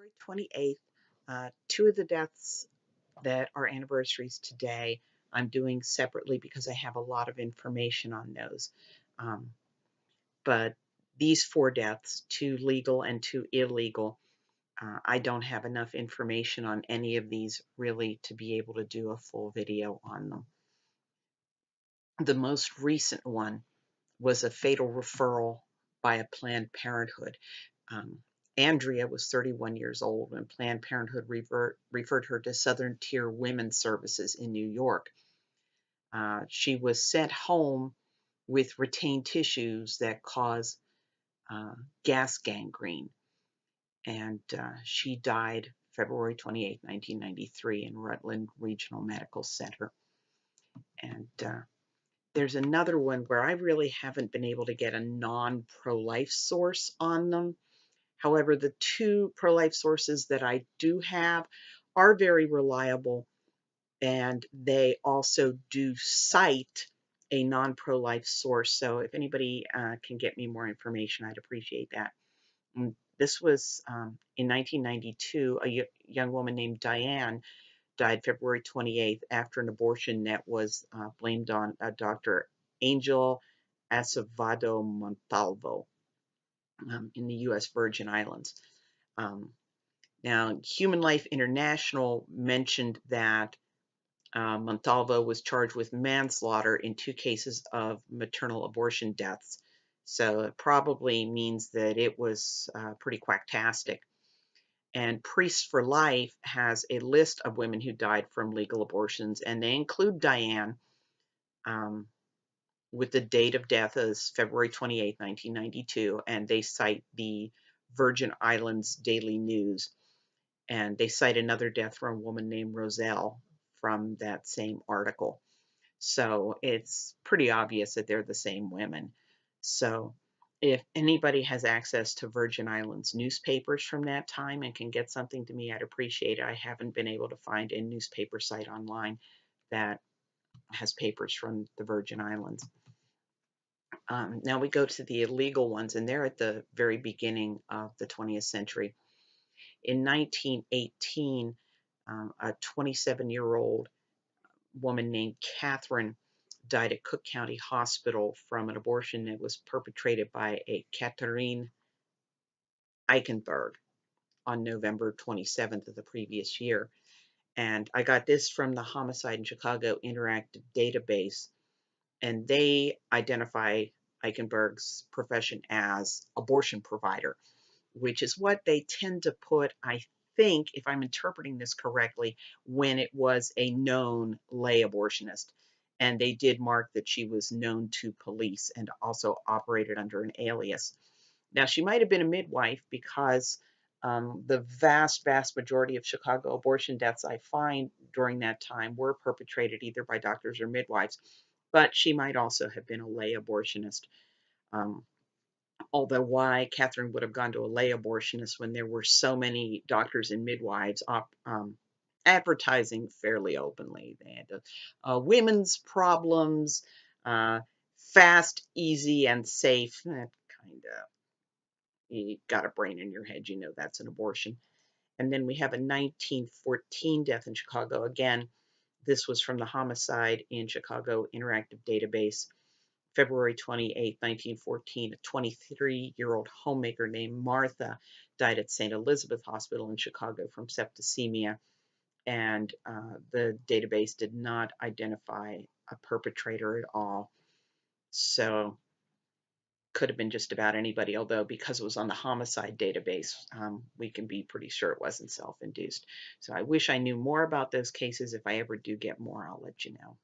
February 28th, two of the deaths that are anniversaries today, I'm doing separately because I have a lot of information on those. Um, but these four deaths, two legal and two illegal, I don't have enough information on any of these really to be able to do a full video on them. The most recent one was a fatal referral by a Planned Parenthood. Um, Andrea was 31 years old when Planned Parenthood referred her to Southern Tier Women's Services in New York. She was sent home with retained tissues that cause gas gangrene, and she died February 28, 1993 in Rutland Regional Medical Center. And there's another one where I really haven't been able to get a non-pro-life source on them. However, the two pro-life sources that I do have are very reliable, and they also do cite a non-pro-life source. So if anybody can get me more information, I'd appreciate that. This was in 1992, a young woman named Diane died February 28th after an abortion that was blamed on Dr. Angel Acevedo Montalvo in the U.S. Virgin Islands. Now, Human Life International mentioned that Montalvo was charged with manslaughter in two cases of maternal abortion deaths. So it probably means that it was pretty quacktastic. And Priests for Life has a list of women who died from legal abortions, and they include Diane with the date of death as February 28, 1992, and they cite the Virgin Islands Daily News. And they cite another death from a woman named Roselle from that same article. So it's pretty obvious that they're the same women. So if anybody has access to Virgin Islands newspapers from that time and can get something to me, I'd appreciate it. I haven't been able to find a newspaper site online that has papers from the Virgin Islands. Now we go to the illegal ones, and they're at the very beginning of the 20th century. In 1918, a 27-year-old woman named Catherine died at Cook County Hospital from an abortion that was perpetrated by a Catherine Eichenberg on November 27th of the previous year. And I got this from the Homicide in Chicago Interactive Database, and they identify Eichenberg's profession as abortion provider, which is what they tend to put, I think, if I'm interpreting this correctly, when it was a known lay abortionist. And they did mark that she was known to police and also operated under an alias. Now, she might have been a midwife because the vast majority of Chicago abortion deaths I find during that time were perpetrated either by doctors or midwives, but she might also have been a lay abortionist. Although why Catherine would have gone to a lay abortionist when there were so many doctors and midwives advertising fairly openly. They had women's problems, fast, easy, and safe. Kind of, you got a brain in your head, you know that's an abortion. And then we have a 1914 death in Chicago. Again, this was from the Homicide in Chicago Interactive Database. February 28, 1914, a 23-year-old homemaker named Martha died at St. Elizabeth Hospital in Chicago from septicemia, and the database did not identify a perpetrator at all. So could have been just about anybody, although because it was on the homicide database, we can be pretty sure it wasn't self-induced. So I wish I knew more about those cases. If I ever do get more, I'll let you know.